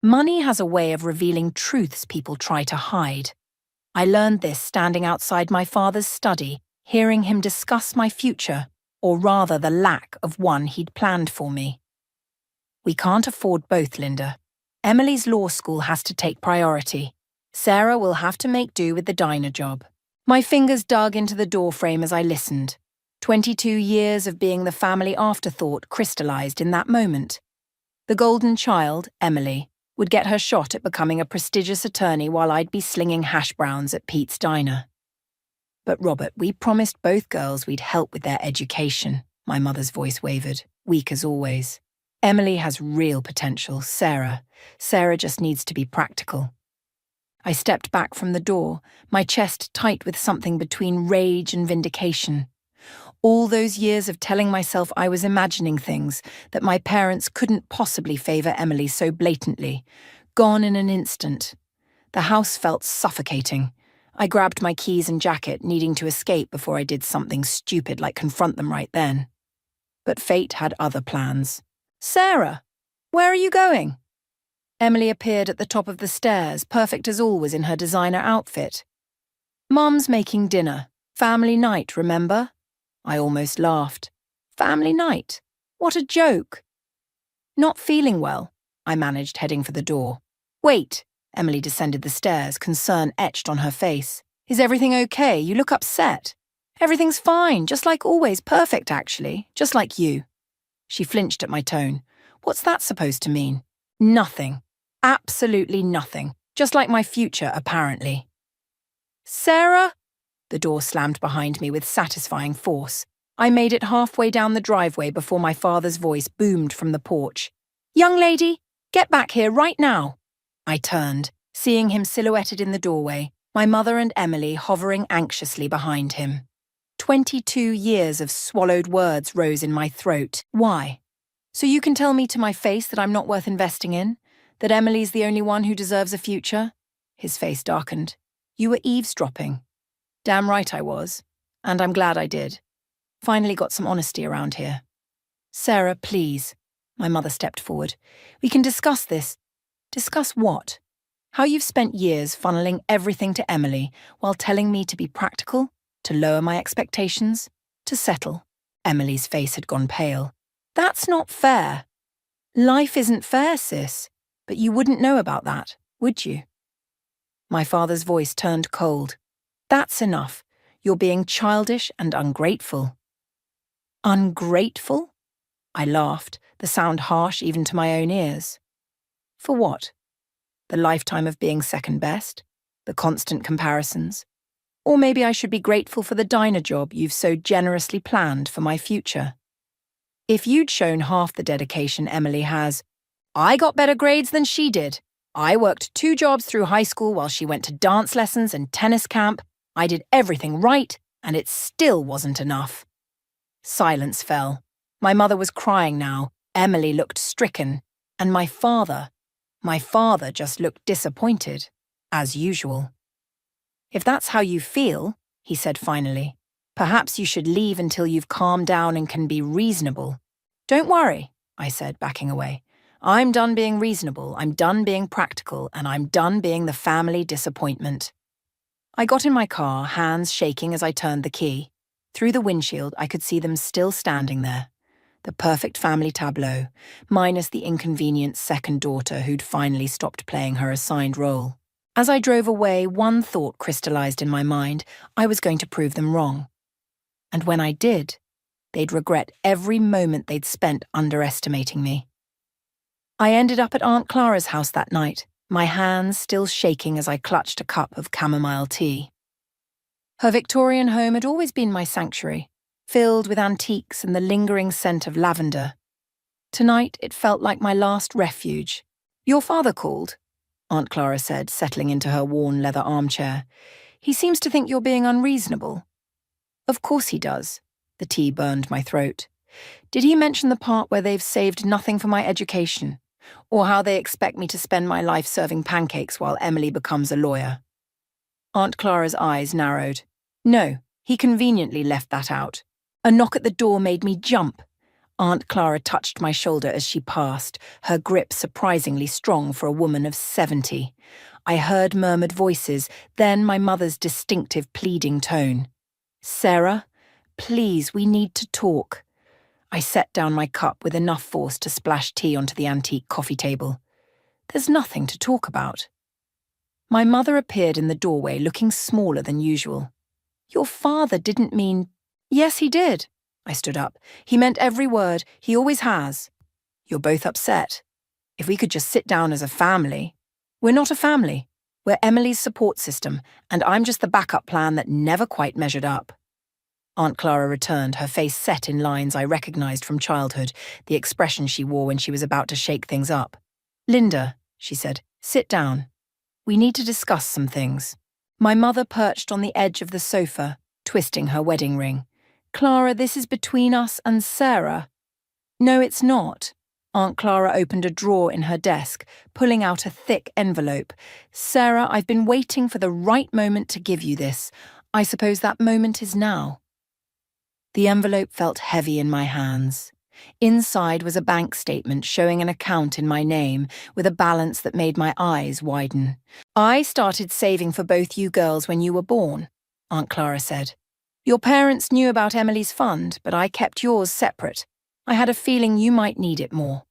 Money has a way of revealing truths people try to hide. I learned this standing outside my father's study, hearing him discuss my future, or rather the lack of one he'd planned for me. We can't afford both, Linda. Emily's law school has to take priority. Sarah will have to make do with the diner job. My fingers dug into the doorframe as I listened. 22 years of being the family afterthought crystallized in that moment. The golden child, Emily, would get her shot at becoming a prestigious attorney while I'd be slinging hash browns at Pete's diner. But Robert, we promised both girls we'd help with their education. My mother's voice wavered, weak as always. Emily has real potential, Sarah. Sarah just needs to be practical. I stepped back from the door, my chest tight with something between rage and vindication. All those years of telling myself I was imagining things, that my parents couldn't possibly favour Emily so blatantly, gone in an instant. The house felt suffocating. I grabbed my keys and jacket, needing to escape before I did something stupid like confront them right then. But fate had other plans. Sarah, where are you going? Emily appeared at the top of the stairs, perfect as always in her designer outfit. Mum's making dinner. Family night, remember? I almost laughed. Family night? What a joke. Not feeling well, I managed, heading for the door. Wait, Emily descended the stairs, concern etched on her face. Is everything okay? You look upset. Everything's fine, just like always, perfect actually, just like you. She flinched at my tone. What's that supposed to mean? Nothing. Absolutely nothing. Just like my future, apparently. Sarah? The door slammed behind me with satisfying force. I made it halfway down the driveway before my father's voice boomed from the porch. Young lady, get back here right now. I turned, seeing him silhouetted in the doorway, my mother and Emily hovering anxiously behind him. 22 years of swallowed words rose in my throat. Why? So you can tell me to my face that I'm not worth investing in? That Emily's the only one who deserves a future? His face darkened. You were eavesdropping. Damn right I was. And I'm glad I did. Finally got some honesty around here. Sarah, please. My mother stepped forward. We can discuss this. Discuss what? How you've spent years funneling everything to Emily while telling me to be practical, to lower my expectations, to settle. Emily's face had gone pale. That's not fair. Life isn't fair, sis. But you wouldn't know about that, would you? My father's voice turned cold. That's enough. You're being childish and ungrateful. Ungrateful? I laughed, the sound harsh even to my own ears. For what? The lifetime of being second best? The constant comparisons? Or maybe I should be grateful for the diner job you've so generously planned for my future. If you'd shown half the dedication Emily has, I got better grades than she did. I worked 2 jobs through high school while she went to dance lessons and tennis camp. I did everything right, and it still wasn't enough. Silence fell. My mother was crying now. Emily looked stricken. And my father just looked disappointed, as usual. If that's how you feel, he said finally, perhaps you should leave until you've calmed down and can be reasonable. Don't worry, I said, backing away. I'm done being reasonable, I'm done being practical, and I'm done being the family disappointment. I got in my car, hands shaking as I turned the key. Through the windshield, I could see them still standing there. The perfect family tableau, minus the inconvenient second daughter who'd finally stopped playing her assigned role. As I drove away, one thought crystallized in my mind. I was going to prove them wrong. And when I did, they'd regret every moment they'd spent underestimating me. I ended up at Aunt Clara's house that night, my hands still shaking as I clutched a cup of chamomile tea. Her Victorian home had always been my sanctuary, filled with antiques and the lingering scent of lavender. Tonight, it felt like my last refuge. Your father called, Aunt Clara said, settling into her worn leather armchair. He seems to think you're being unreasonable. Of course he does. The tea burned my throat. Did he mention the part where they've saved nothing for my education? Or how they expect me to spend my life serving pancakes while Emily becomes a lawyer? Aunt Clara's eyes narrowed. No, he conveniently left that out. A knock at the door made me jump. Aunt Clara touched my shoulder as she passed, her grip surprisingly strong for a woman of 70. I heard murmured voices, then my mother's distinctive pleading tone. "Sarah, please, we need to talk." I set down my cup with enough force to splash tea onto the antique coffee table. "There's nothing to talk about." My mother appeared in the doorway looking smaller than usual. "Your father didn't mean—" "Yes, he did." I stood up. "He meant every word. He always has." "You're both upset. If we could just sit down as a family." "We're not a family. We're Emily's support system, and I'm just the backup plan that never quite measured up." Aunt Clara returned, her face set in lines I recognized from childhood, the expression she wore when she was about to shake things up. "Linda," she said, "sit down. We need to discuss some things." My mother perched on the edge of the sofa, twisting her wedding ring. "Clara, this is between us and Sarah." "No, it's not." Aunt Clara opened a drawer in her desk, pulling out a thick envelope. "Sarah, I've been waiting for the right moment to give you this. I suppose that moment is now." The envelope felt heavy in my hands. Inside was a bank statement showing an account in my name, with a balance that made my eyes widen. "I started saving for both you girls when you were born," Aunt Clara said. "Your parents knew about Emily's fund, but I kept yours separate. I had a feeling you might need it more."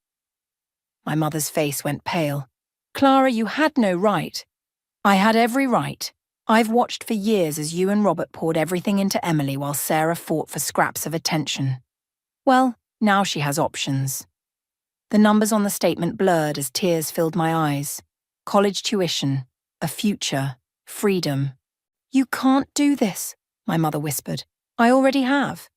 My mother's face went pale. "Clara, you had no right." "I had every right. I've watched for years as you and Robert poured everything into Emily while Sarah fought for scraps of attention. Well, now she has options." The numbers on the statement blurred as tears filled my eyes. College tuition, a future, freedom. "You can't do this," my mother whispered. "I already have."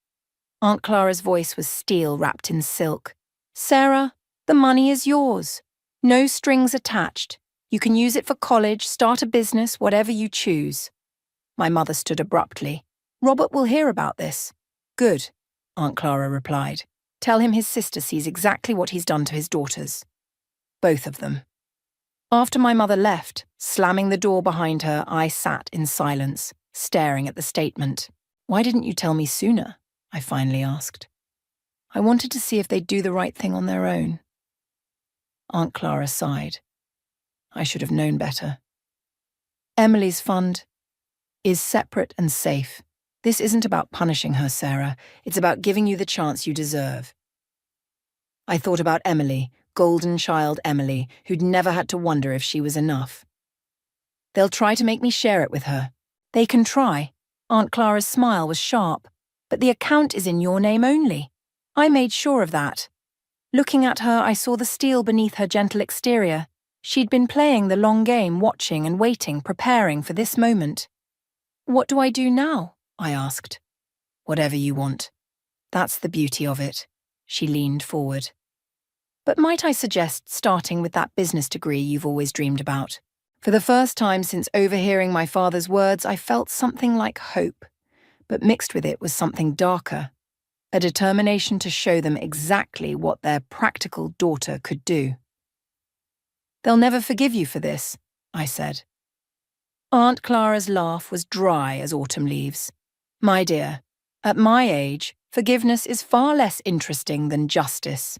Aunt Clara's voice was steel wrapped in silk. "Sarah, the money is yours. No strings attached. You can use it for college, start a business, whatever you choose." My mother stood abruptly. "Robert will hear about this." "Good," Aunt Clara replied. "Tell him his sister sees exactly what he's done to his daughters. Both of them." After my mother left, slamming the door behind her, I sat in silence, staring at the statement. "Why didn't you tell me sooner?" I finally asked. "I wanted to see if they'd do the right thing on their own." Aunt Clara sighed. "I should have known better. Emily's fund is separate and safe. This isn't about punishing her, Sarah. It's about giving you the chance you deserve." I thought about Emily, golden child Emily, who'd never had to wonder if she was enough. "They'll try to make me share it with her." "They can try." Aunt Clara's smile was sharp. "But the account is in your name only. I made sure of that." Looking at her, I saw the steel beneath her gentle exterior. She'd been playing the long game, watching and waiting, preparing for this moment. "What do I do now?" I asked. "Whatever you want. That's the beauty of it." She leaned forward. "But might I suggest starting with that business degree you've always dreamed about?" For the first time since overhearing my father's words, I felt something like hope, but mixed with it was something darker, a determination to show them exactly what their practical daughter could do. "They'll never forgive you for this," I said. Aunt Clara's laugh was dry as autumn leaves. "My dear, at my age, forgiveness is far less interesting than justice.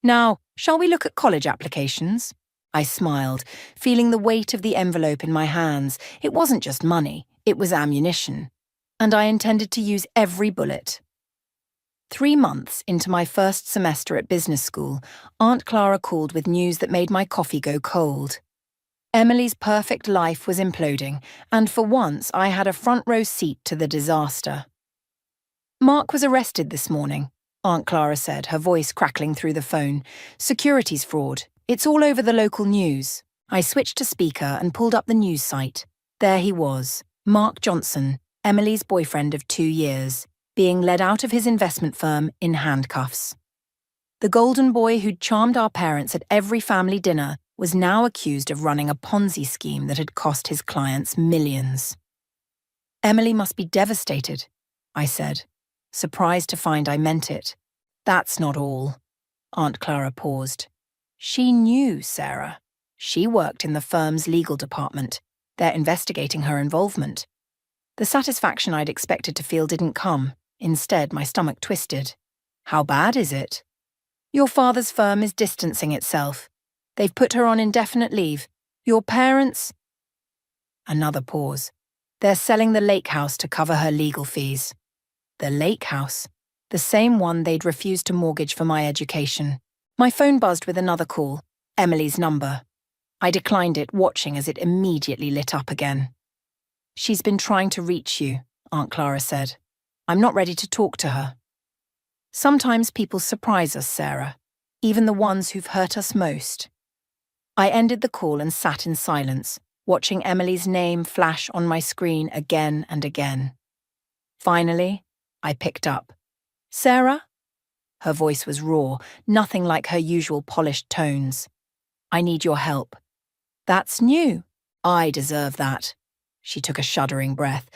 Now, shall we look at college applications?" I smiled, feeling the weight of the envelope in my hands. It wasn't just money, it was ammunition. And I intended to use every bullet. 3 months into my first semester at business school, Aunt Clara called with news that made my coffee go cold. Emily's perfect life was imploding, and for once I had a front-row seat to the disaster. "Mark was arrested this morning," Aunt Clara said, her voice crackling through the phone. "Securities fraud. It's all over the local news." I switched to speaker and pulled up the news site. There he was, Mark Johnson, Emily's boyfriend of 2 years, being led out of his investment firm in handcuffs. The golden boy who'd charmed our parents at every family dinner was now accused of running a Ponzi scheme that had cost his clients millions. "Emily must be devastated," I said, surprised to find I meant it. "That's not all." Aunt Clara paused. "She knew Sarah. She worked in the firm's legal department. They're investigating her involvement." The satisfaction I'd expected to feel didn't come. Instead, my stomach twisted. How bad is it? Your father's firm is distancing itself. They've put her on indefinite leave. Your parents… Another pause. They're selling the lake house to cover her legal fees. The lake house? The same one they'd refused to mortgage for my education. My phone buzzed with another call, Emily's number. I declined it, watching as it immediately lit up again. She's been trying to reach you, Aunt Clara said. I'm not ready to talk to her. Sometimes people surprise us, Sarah, even the ones who've hurt us most. I ended the call and sat in silence, watching Emily's name flash on my screen again and again. Finally, I picked up. Sarah? Her voice was raw, nothing like her usual polished tones. I need your help. That's new. I deserve that. She took a shuddering breath.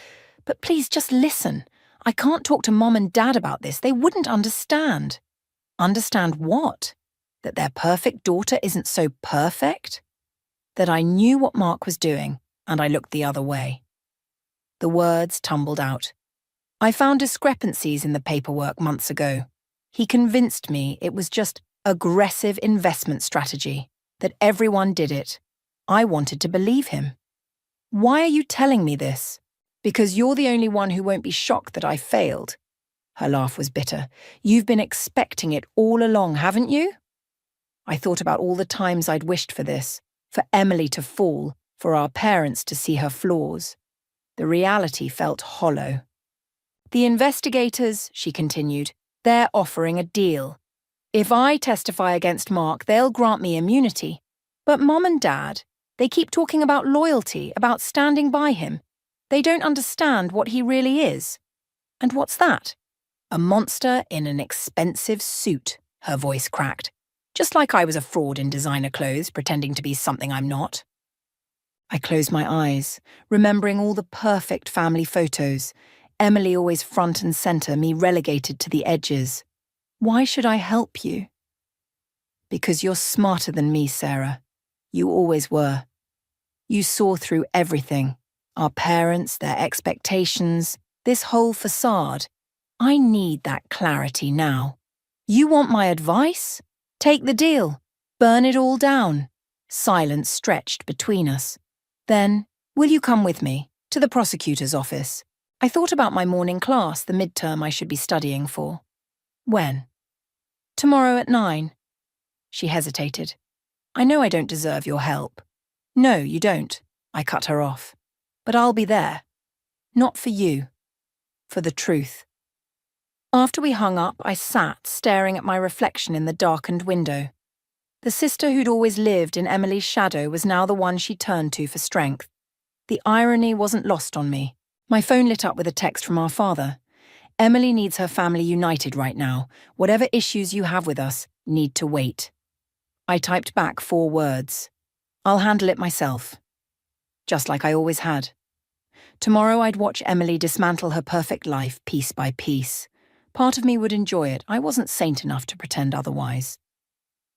But please just listen. I can't talk to Mom and Dad about this. They wouldn't understand. Understand what? That their perfect daughter isn't so perfect? That I knew what Mark was doing, and I looked the other way. The words tumbled out. I found discrepancies in the paperwork months ago. He convinced me it was just aggressive investment strategy, that everyone did it. I wanted to believe him. Why are you telling me this? Because you're the only one who won't be shocked that I failed. Her laugh was bitter. You've been expecting it all along, haven't you? I thought about all the times I'd wished for this, for Emily to fall, for our parents to see her flaws. The reality felt hollow. The investigators, she continued, they're offering a deal. If I testify against Mark, they'll grant me immunity. But Mom and Dad, they keep talking about loyalty, about standing by him. They don't understand what he really is. And what's that? A monster in an expensive suit, her voice cracked. Just like I was a fraud in designer clothes, pretending to be something I'm not. I closed my eyes, remembering all the perfect family photos. Emily always front and center, me relegated to the edges. Why should I help you? Because you're smarter than me, Sarah. You always were. You saw through everything. Our parents, their expectations, this whole facade. I need that clarity now. You want my advice? Take the deal. Burn it all down. Silence stretched between us. Then, will you come with me to the prosecutor's office? I thought about my morning class, the midterm I should be studying for. When? Tomorrow at 9. She hesitated. I know I don't deserve your help. No, you don't. I cut her off. But I'll be there. Not for you. For the truth. After we hung up, I sat staring at my reflection in the darkened window. The sister who'd always lived in Emily's shadow was now the one she turned to for strength. The irony wasn't lost on me. My phone lit up with a text from our father. Emily needs her family united right now. Whatever issues you have with us need to wait. I typed back 4 words. I'll handle it myself. Just like I always had. Tomorrow I'd watch Emily dismantle her perfect life piece by piece. Part of me would enjoy it. I wasn't saint enough to pretend otherwise.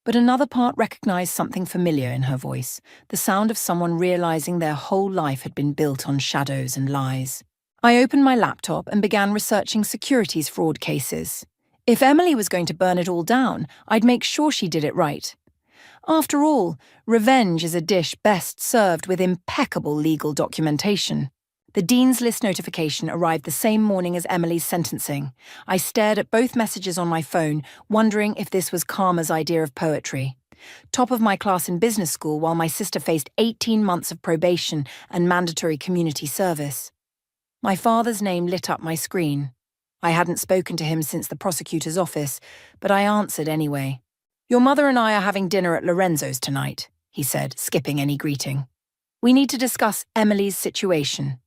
But another part recognized something familiar in her voice, the sound of someone realizing their whole life had been built on shadows and lies. I opened my laptop and began researching securities fraud cases. If Emily was going to burn it all down, I'd make sure she did it right. After all, revenge is a dish best served with impeccable legal documentation. The Dean's List notification arrived the same morning as Emily's sentencing. I stared at both messages on my phone, wondering if this was Karma's idea of poetry. Top of my class in business school while my sister faced 18 months of probation and mandatory community service. My father's name lit up my screen. I hadn't spoken to him since the prosecutor's office, but I answered anyway. Your mother and I are having dinner at Lorenzo's tonight, he said, skipping any greeting. We need to discuss Emily's situation.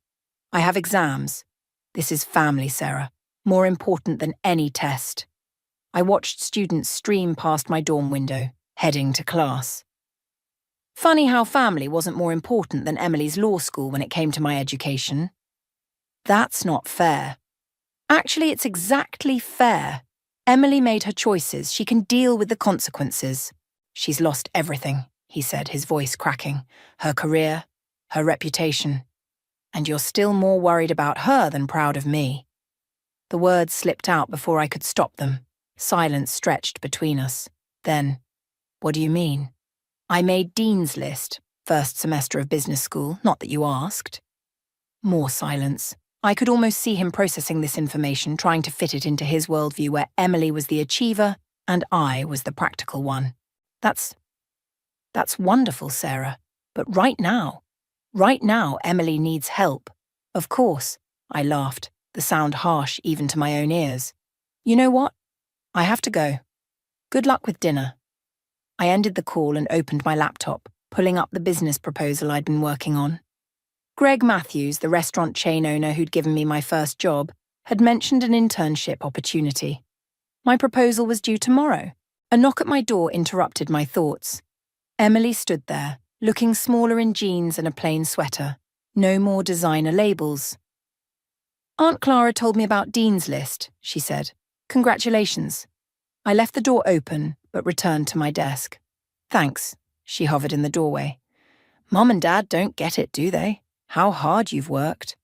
I have exams. This is family, Sarah. More important than any test. I watched students stream past my dorm window, heading to class. Funny how family wasn't more important than Emily's law school when it came to my education. That's not fair. Actually, it's exactly fair. Emily made her choices. She can deal with the consequences. She's lost everything, he said, his voice cracking. Her career, her reputation. And you're still more worried about her than proud of me. The words slipped out before I could stop them. Silence stretched between us. Then, what do you mean? I made Dean's List, first semester of business school, not that you asked. More silence. I could almost see him processing this information, trying to fit it into his worldview where Emily was the achiever and I was the practical one. That's wonderful, Sarah. But right now, Emily needs help. Of course, I laughed, the sound harsh even to my own ears. You know what? I have to go. Good luck with dinner. I ended the call and opened my laptop, pulling up the business proposal I'd been working on. Greg Matthews, the restaurant chain owner who'd given me my first job, had mentioned an internship opportunity. My proposal was due tomorrow. A knock at my door interrupted my thoughts. Emily stood there, looking smaller in jeans and a plain sweater. No more designer labels. Aunt Clara told me about Dean's List, she said. Congratulations. I left the door open, but returned to my desk. Thanks, she hovered in the doorway. Mum and Dad don't get it, do they? How hard you've worked.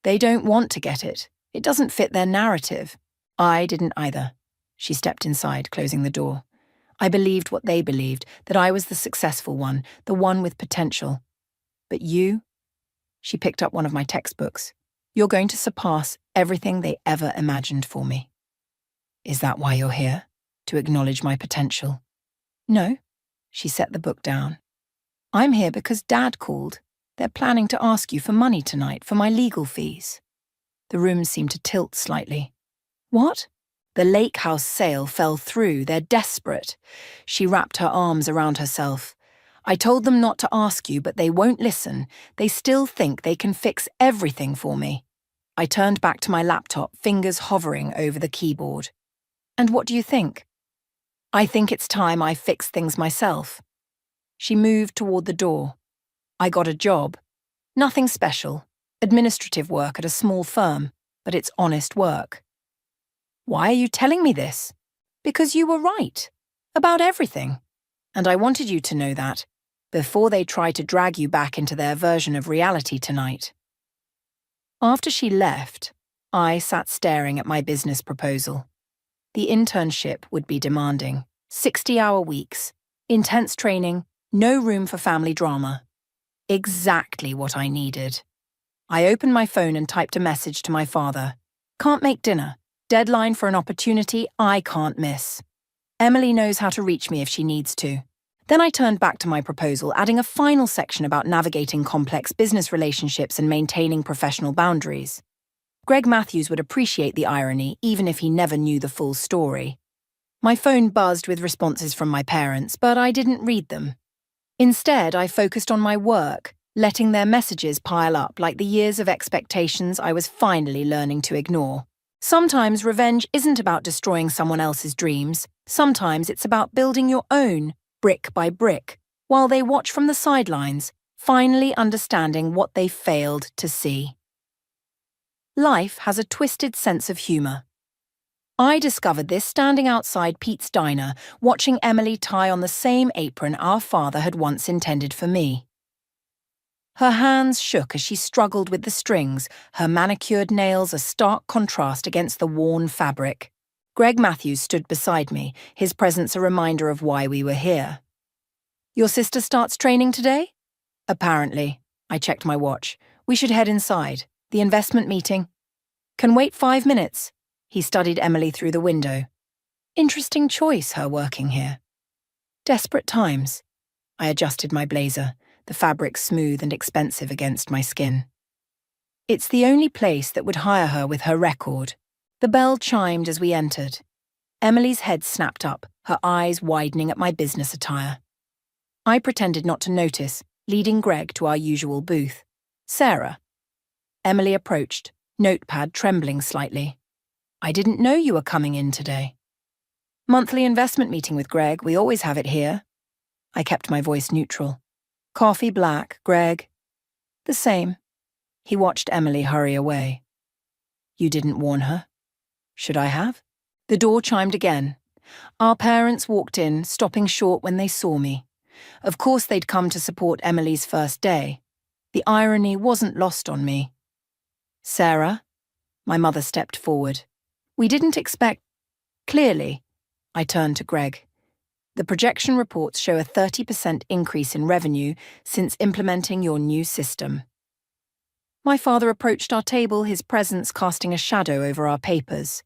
They don't want to get it. It doesn't fit their narrative. I didn't either. She stepped inside, closing the door. I believed what they believed, that I was the successful one, the one with potential. But you? She picked up one of my textbooks. You're going to surpass everything they ever imagined for me. Is that why you're here? To acknowledge my potential? No. She set the book down. I'm here because Dad called. They're planning to ask you for money tonight for my legal fees. The room seemed to tilt slightly. What? The lake house sale fell through. They're desperate. She wrapped her arms around herself. I told them not to ask you, but they won't listen. They still think they can fix everything for me. I turned back to my laptop, fingers hovering over the keyboard. And what do you think? I think it's time I fix things myself. She moved toward the door. I got a job. Nothing special. Administrative work at a small firm, but it's honest work. Why are you telling me this? Because you were right. About everything. And I wanted you to know that, before they try to drag you back into their version of reality tonight. After she left, I sat staring at my business proposal. The internship would be demanding. 60-hour weeks, intense training, no room for family drama. Exactly what I needed. I opened my phone and typed a message to my father. Can't make dinner. Deadline for an opportunity I can't miss. Emily knows how to reach me if she needs to. Then I turned back to my proposal, adding a final section about navigating complex business relationships and maintaining professional boundaries. Greg Matthews would appreciate the irony, even if he never knew the full story. My phone buzzed with responses from my parents, but I didn't read them. Instead, I focused on my work, letting their messages pile up like the years of expectations I was finally learning to ignore. Sometimes revenge isn't about destroying someone else's dreams. Sometimes it's about building your own, brick by brick, while they watch from the sidelines, finally understanding what they failed to see. Life has a twisted sense of humor. I discovered this standing outside Pete's diner, watching Emily tie on the same apron our father had once intended for me. Her hands shook as she struggled with the strings, her manicured nails a stark contrast against the worn fabric. Greg Matthews stood beside me, his presence a reminder of why we were here. Your sister starts training today? Apparently. I checked my watch. We should head inside. The investment meeting. Can wait 5 minutes. He studied Emily through the window. Interesting choice, her working here. Desperate times. I adjusted my blazer, the fabric smooth and expensive against my skin. It's the only place that would hire her with her record. The bell chimed as we entered. Emily's head snapped up, her eyes widening at my business attire. I pretended not to notice, leading Greg to our usual booth. Sarah. Emily approached, notepad trembling slightly. I didn't know you were coming in today. Monthly investment meeting with Greg, we always have it here. I kept my voice neutral. Coffee black, Greg. The same. He watched Emily hurry away. You didn't warn her? Should I have? The door chimed again. Our parents walked in, stopping short when they saw me. Of course they'd come to support Emily's first day. The irony wasn't lost on me. Sarah? My mother stepped forward. We didn't expect... Clearly, I turned to Greg. The projection reports show a 30% increase in revenue since implementing your new system. My father approached our table, his presence casting a shadow over our papers.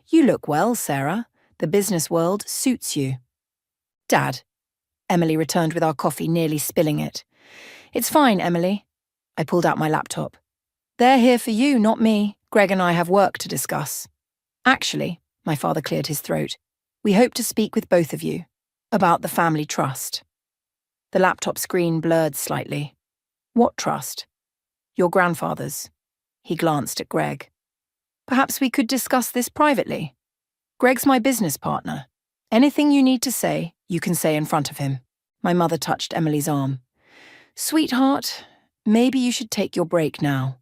You look well, Sarah. The business world suits you. Dad. Emily returned with our coffee, nearly spilling it. It's fine, Emily. I pulled out my laptop. They're here for you, not me. Greg and I have work to discuss. Actually, my father cleared his throat, we hope to speak with both of you about the family trust. The laptop screen blurred slightly. What trust? Your grandfather's. He glanced at Greg. Perhaps we could discuss this privately. Greg's my business partner. Anything you need to say, you can say in front of him. My mother touched Emily's arm. Sweetheart, maybe you should take your break now.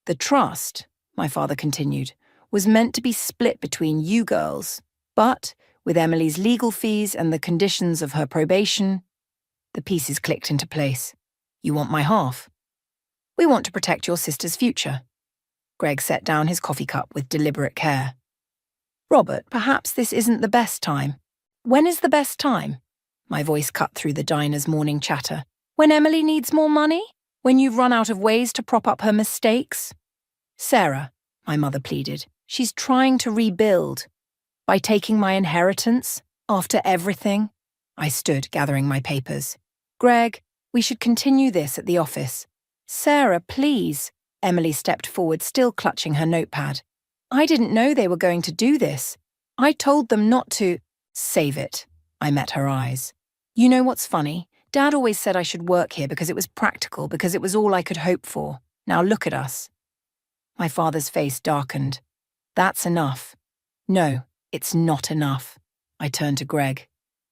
The trust, my father continued, was meant to be split between you girls, but with Emily's legal fees and the conditions of her probation, the pieces clicked into place. You want my half? We want to protect your sister's future. Greg set down his coffee cup with deliberate care. Robert, perhaps this isn't the best time. When is the best time? My voice cut through the diner's morning chatter. When Emily needs more money? When you've run out of ways to prop up her mistakes? Sarah, my mother pleaded, she's trying to rebuild. By taking my inheritance, after everything? I stood, gathering my papers. Greg, we should continue this at the office. Sarah, please. Emily stepped forward, still clutching her notepad. I didn't know they were going to do this. I told them not to. Save it. I met her eyes. You know what's funny? Dad always said I should work here because it was practical, because it was all I could hope for. Now look at us. My father's face darkened. That's enough. No, it's not enough. I turned to Greg.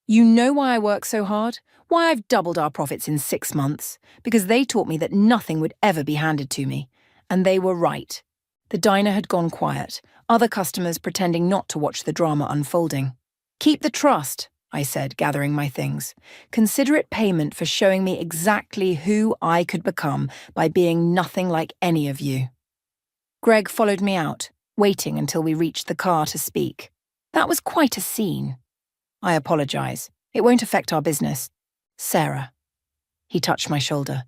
You know why I work so hard? Why I've doubled our profits in 6 months? Because they taught me that nothing would ever be handed to me. And they were right. The diner had gone quiet, other customers pretending not to watch the drama unfolding. Keep the trust, I said, gathering my things. Consider it payment for showing me exactly who I could become by being nothing like any of you. Greg followed me out, waiting until we reached the car to speak. That was quite a scene. I apologize. It won't affect our business. Sarah. He touched my shoulder.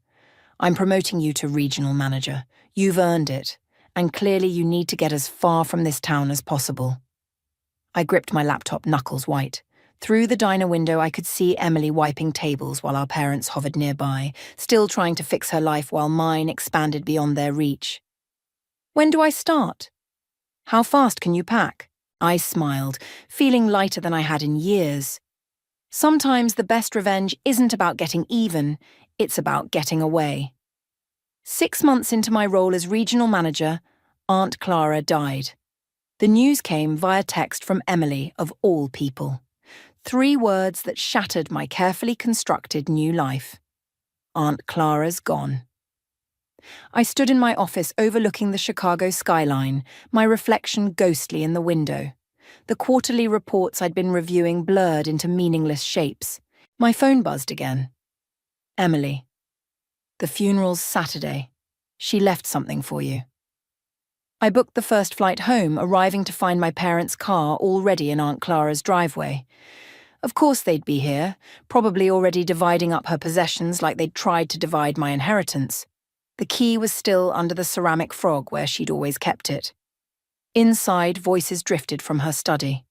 I'm promoting you to regional manager. You've earned it. And clearly you need to get as far from this town as possible. I gripped my laptop, knuckles white. Through the diner window, I could see Emily wiping tables while our parents hovered nearby, still trying to fix her life while mine expanded beyond their reach. When do I start? How fast can you pack? I smiled, feeling lighter than I had in years. Sometimes the best revenge isn't about getting even, it's about getting away. 6 months into my role as regional manager, Aunt Clara died. The news came via text from Emily, of all people. 3 words that shattered my carefully constructed new life. Aunt Clara's gone. I stood in my office overlooking the Chicago skyline, my reflection ghostly in the window. The quarterly reports I'd been reviewing blurred into meaningless shapes. My phone buzzed again. Emily. The funeral's Saturday. She left something for you. I booked the first flight home, arriving to find my parents' car already in Aunt Clara's driveway. Of course they'd be here, probably already dividing up her possessions like they'd tried to divide my inheritance. The key was still under the ceramic frog where she'd always kept it. Inside, voices drifted from her study.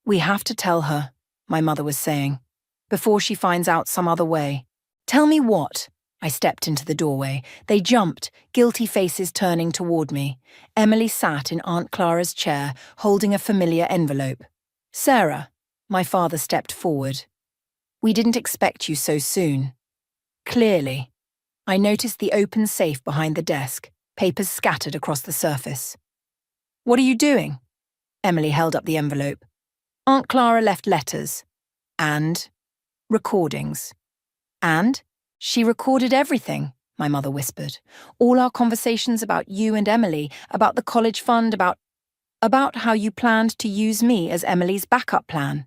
We have to tell her, my mother was saying, before she finds out some other way. Tell me what? I stepped into the doorway. They jumped, guilty faces turning toward me. Emily sat in Aunt Clara's chair, holding a familiar envelope. Sarah, my father stepped forward. We didn't expect you so soon. Clearly. I noticed the open safe behind the desk, papers scattered across the surface. What are you doing? Emily held up the envelope. Aunt Clara left letters. And recordings. And she recorded everything, my mother whispered. All our conversations about you and Emily, about the college fund, about how you planned to use me as Emily's backup plan.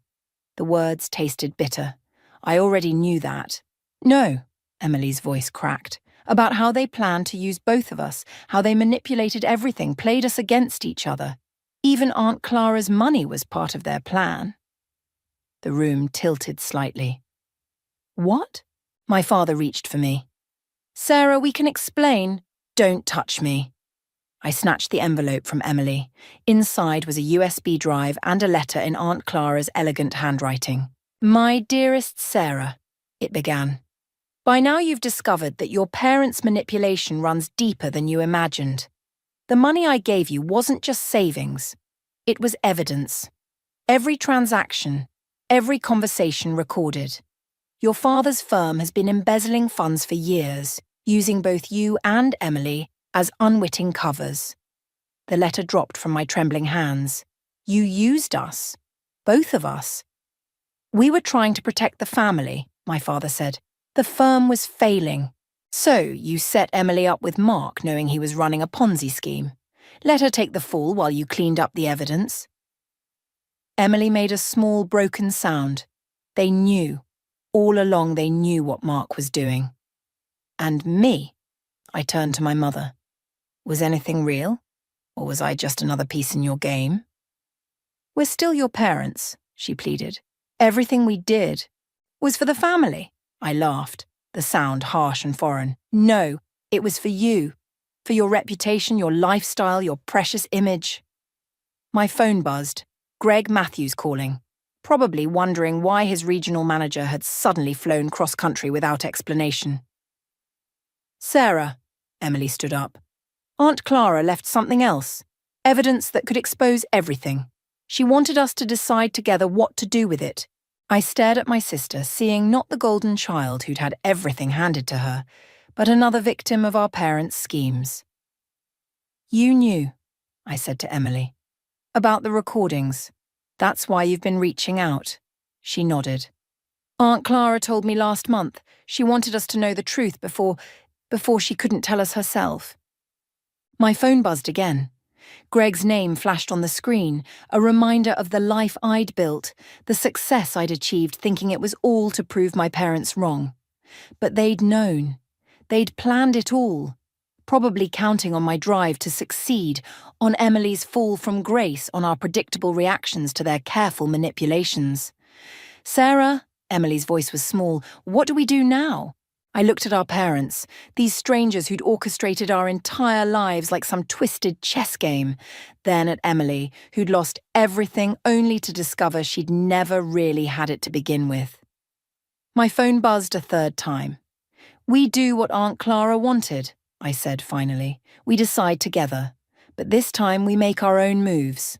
The words tasted bitter. I already knew that. No, Emily's voice cracked. About how they planned to use both of us, how they manipulated everything, played us against each other. Even Aunt Clara's money was part of their plan. The room tilted slightly. What? My father reached for me. Sarah, we can explain. Don't touch me. I snatched the envelope from Emily. Inside was a USB drive and a letter in Aunt Clara's elegant handwriting. My dearest Sarah, it began. By now you've discovered that your parents' manipulation runs deeper than you imagined. The money I gave you wasn't just savings. It was evidence. Every transaction, every conversation recorded. Your father's firm has been embezzling funds for years, using both you and Emily as unwitting covers. The letter dropped from my trembling hands. You used us. Both of us. We were trying to protect the family, my father said. The firm was failing. So you set Emily up with Mark, knowing he was running a Ponzi scheme. Let her take the fall while you cleaned up the evidence. Emily made a small, broken sound. They knew. All along they knew what Mark was doing. And me? I turned to my mother. Was anything real? Or was I just another piece in your game? We're still your parents, she pleaded. Everything we did was for the family. I laughed, the sound harsh and foreign. No, it was for you. For your reputation, your lifestyle, your precious image. My phone buzzed. Greg Matthews calling. Probably wondering why his regional manager had suddenly flown cross-country without explanation. Sarah, Emily stood up. Aunt Clara left something else. Evidence that could expose everything. She wanted us to decide together what to do with it. I stared at my sister, seeing not the golden child who'd had everything handed to her, but another victim of our parents' schemes. You knew, I said to Emily, about the recordings. That's why you've been reaching out. She nodded. Aunt Clara told me last month she wanted us to know the truth before she couldn't tell us herself. My phone buzzed again. Greg's name flashed on the screen, a reminder of the life I'd built, the success I'd achieved thinking it was all to prove my parents wrong. But they'd known. They'd planned it all, probably counting on my drive to succeed, on Emily's fall from grace, on our predictable reactions to their careful manipulations. Sarah, Emily's voice was small, what do we do now? I looked at our parents, these strangers who'd orchestrated our entire lives like some twisted chess game, then at Emily, who'd lost everything only to discover she'd never really had it to begin with. My phone buzzed a third time. We do what Aunt Clara wanted, I said finally. We decide together, but this time we make our own moves.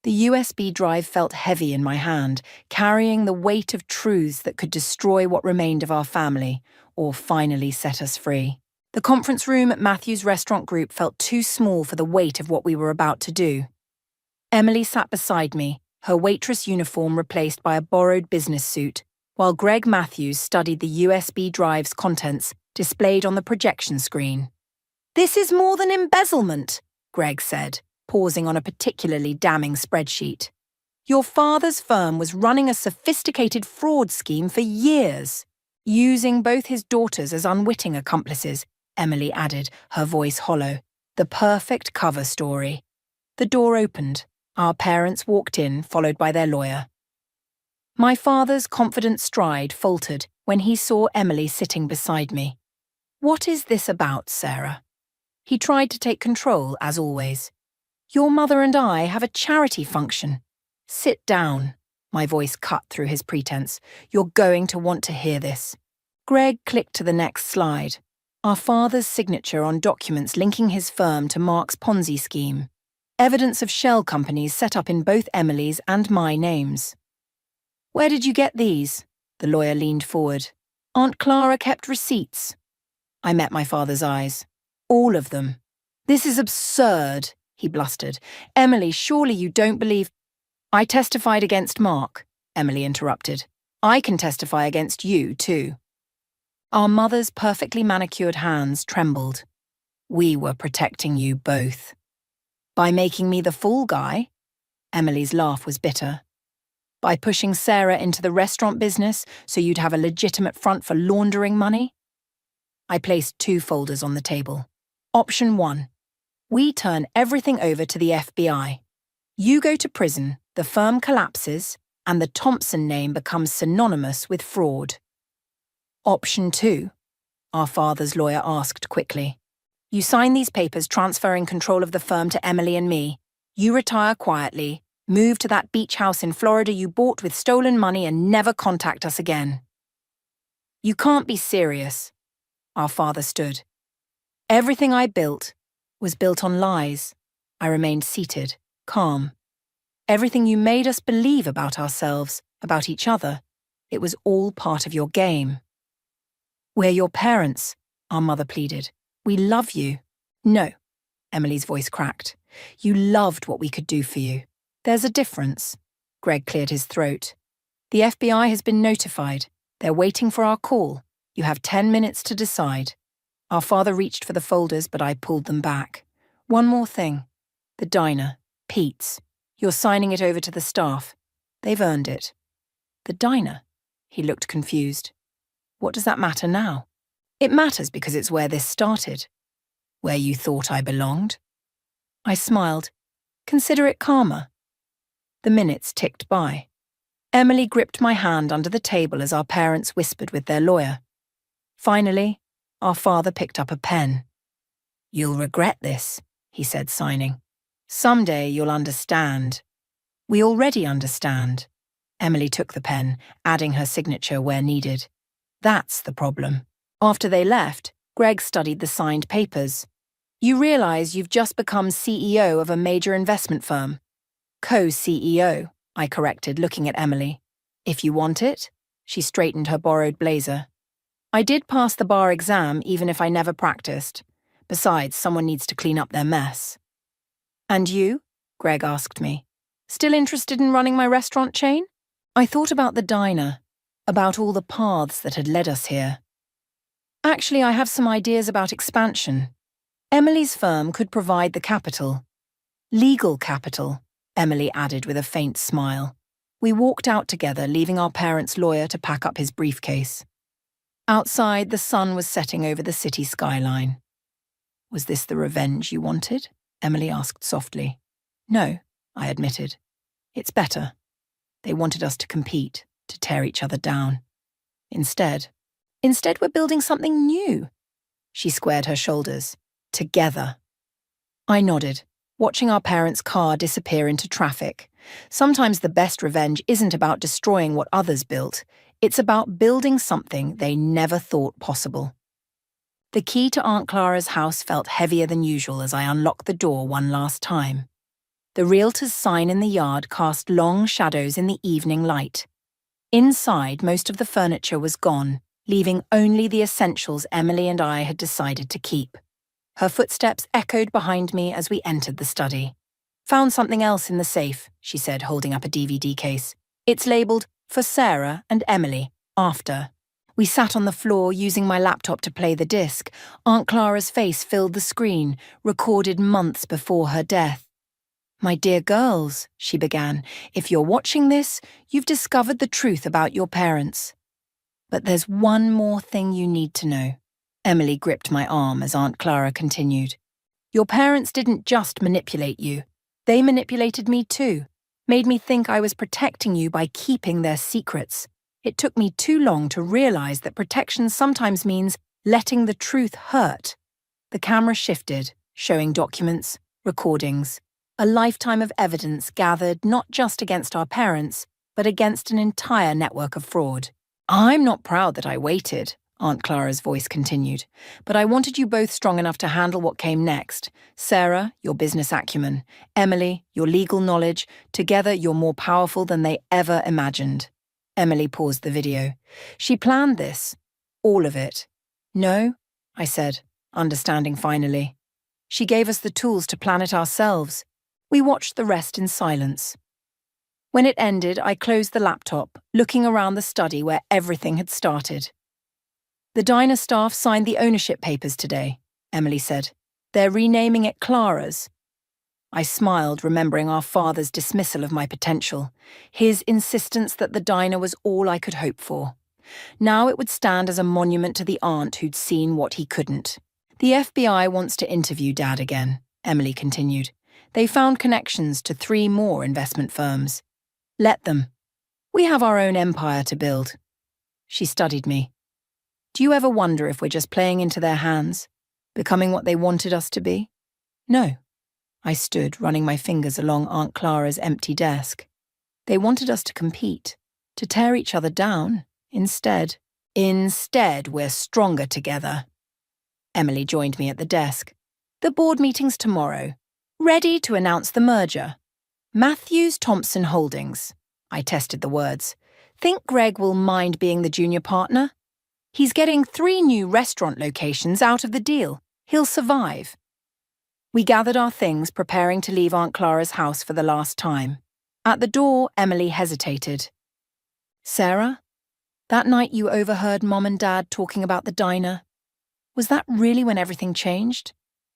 The USB drive felt heavy in my hand, carrying the weight of truths that could destroy what remained of our family, or finally set us free. The conference room at Matthew's Restaurant Group felt too small for the weight of what we were about to do. Emily sat beside me, her waitress uniform replaced by a borrowed business suit, while Greg Matthews studied the USB drive's contents displayed on the projection screen. This is more than embezzlement, Greg said, pausing on a particularly damning spreadsheet. Your father's firm was running a sophisticated fraud scheme for years, using both his daughters as unwitting accomplices, Emily added, her voice hollow. The perfect cover story. The door opened. Our parents walked in, followed by their lawyer. My father's confident stride faltered when he saw Emily sitting beside me. What is this about, Sarah? He tried to take control, as always. Your mother and I have a charity function. Sit down. My voice cut through his pretense. You're going to want to hear this. Greg clicked to the next slide. Our father's signature on documents linking his firm to Mark's Ponzi scheme. Evidence of shell companies set up in both Emily's and my names. Where did you get these? The lawyer leaned forward. Aunt Clara kept receipts. I met my father's eyes. All of them. This is absurd, he blustered. Emily, surely you don't believe... I testified against Mark, Emily interrupted. I can testify against you, too. Our mother's perfectly manicured hands trembled. We were protecting you both. By making me the fool guy? Emily's laugh was bitter. By pushing Sarah into the restaurant business so you'd have a legitimate front for laundering money? I placed 2 folders on the table. Option 1. We turn everything over to the FBI. You go to prison, the firm collapses, and the Thompson name becomes synonymous with fraud. Option 2, our father's lawyer asked quickly. You sign these papers transferring control of the firm to Emily and me. You retire quietly, move to that beach house in Florida you bought with stolen money and never contact us again. You can't be serious. Our father stood. Everything I built was built on lies. I remained seated, calm. Everything you made us believe about ourselves, about each other, it was all part of your game. We're your parents, our mother pleaded. We love you. No, Emily's voice cracked. You loved what we could do for you. There's a difference. Greg cleared his throat. The FBI has been notified. They're waiting for our call. You have 10 minutes to decide. Our father reached for the folders, but I pulled them back. One more thing. The diner, Pete's. You're signing it over to the staff. They've earned it. The diner? He looked confused. What does that matter now? It matters because it's where this started. Where you thought I belonged. I smiled. Consider it karma. The minutes ticked by. Emily gripped my hand under the table as our parents whispered with their lawyer. Finally, our father picked up a pen. You'll regret this, he said, signing. Someday you'll understand. We already understand. Emily took the pen, adding her signature where needed. That's the problem. After they left, Greg studied the signed papers. You realize you've just become CEO of a major investment firm. Co-CEO, I corrected, looking at Emily. If you want it? She straightened her borrowed blazer. I did pass the bar exam even if I never practiced. Besides, someone needs to clean up their mess. And you? Greg asked me. Still interested in running my restaurant chain? I thought about the diner, about all the paths that had led us here. Actually, I have some ideas about expansion. Emily's firm could provide the capital. Legal capital, Emily added with a faint smile. We walked out together, leaving our parents' lawyer to pack up his briefcase. Outside, the sun was setting over the city skyline. Was this the revenge you wanted? Emily asked softly. No, I admitted. It's better. They wanted us to compete, to tear each other down. Instead we're building something new. She squared her shoulders. Together. I nodded, watching our parents' car disappear into traffic. Sometimes the best revenge isn't about destroying what others built. It's about building something they never thought possible. The key to Aunt Clara's house felt heavier than usual as I unlocked the door one last time. The realtor's sign in the yard cast long shadows in the evening light. Inside, most of the furniture was gone, leaving only the essentials Emily and I had decided to keep. Her footsteps echoed behind me as we entered the study. Found something else in the safe, she said, holding up a DVD case. It's labeled, for Sarah and Emily, after. We sat on the floor using my laptop to play the disc. Aunt Clara's face filled the screen, recorded months before her death. My dear girls, she began, if you're watching this, you've discovered the truth about your parents. But there's one more thing you need to know. Emily gripped my arm as Aunt Clara continued. Your parents didn't just manipulate you. They manipulated me too, made me think I was protecting you by keeping their secrets. It took me too long to realize that protection sometimes means letting the truth hurt. The camera shifted, showing documents, recordings, a lifetime of evidence gathered not just against our parents, but against an entire network of fraud. I'm not proud that I waited, Aunt Clara's voice continued, but I wanted you both strong enough to handle what came next. Sarah, your business acumen. Emily, your legal knowledge. Together, you're more powerful than they ever imagined. Emily paused the video. She planned this. All of it. No, I said, understanding finally. She gave us the tools to plan it ourselves. We watched the rest in silence. When it ended, I closed the laptop, looking around the study where everything had started. The diner staff signed the ownership papers today, Emily said. They're renaming it Clara's. I smiled, remembering our father's dismissal of my potential, his insistence that the diner was all I could hope for. Now it would stand as a monument to the aunt who'd seen what he couldn't. The FBI wants to interview Dad again, Emily continued. They found connections to 3 more investment firms. Let them. We have our own empire to build. She studied me. Do you ever wonder if we're just playing into their hands, becoming what they wanted us to be? No. I stood, running my fingers along Aunt Clara's empty desk. They wanted us to compete, to tear each other down. Instead, we're stronger together. Emily joined me at the desk. The board meeting's tomorrow. Ready to announce the merger. Matthews Thompson Holdings. I tested the words. Think Greg will mind being the junior partner? He's getting 3 new restaurant locations out of the deal. He'll survive. We gathered our things, preparing to leave Aunt Clara's house for the last time. At the door, Emily hesitated. Sarah, that night you overheard Mom and Dad talking about the diner. Was that really when everything changed?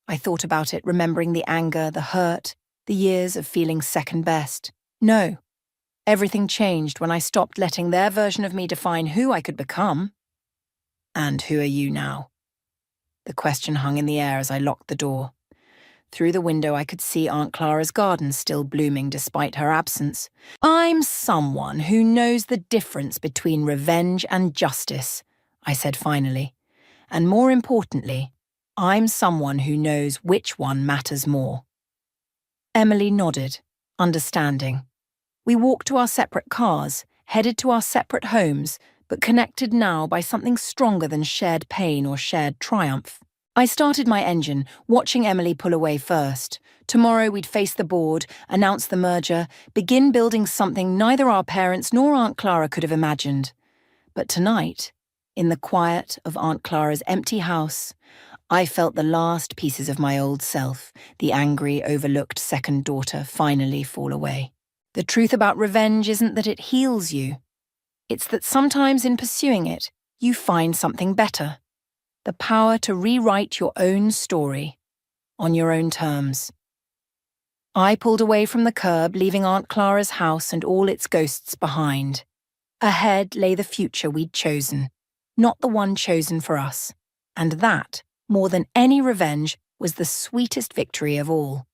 I thought about it, remembering the anger, the hurt, the years of feeling second best. No. Everything changed when I stopped letting their version of me define who I could become. And who are you now? The question hung in the air as I locked the door. Through the window I could see Aunt Clara's garden still blooming despite her absence. I'm someone who knows the difference between revenge and justice, I said finally. And more importantly, I'm someone who knows which one matters more. Emily nodded, understanding. We walked to our separate cars, headed to our separate homes, but connected now by something stronger than shared pain or shared triumph. I started my engine, watching Emily pull away first. Tomorrow we'd face the board, announce the merger, begin building something neither our parents nor Aunt Clara could have imagined. But tonight, in the quiet of Aunt Clara's empty house, I felt the last pieces of my old self, the angry, overlooked second daughter, finally fall away. The truth about revenge isn't that it heals you. It's that sometimes in pursuing it, you find something better. The power to rewrite your own story, on your own terms. I pulled away from the curb, leaving Aunt Clara's house and all its ghosts behind. Ahead lay the future we'd chosen, not the one chosen for us. And that, more than any revenge, was the sweetest victory of all.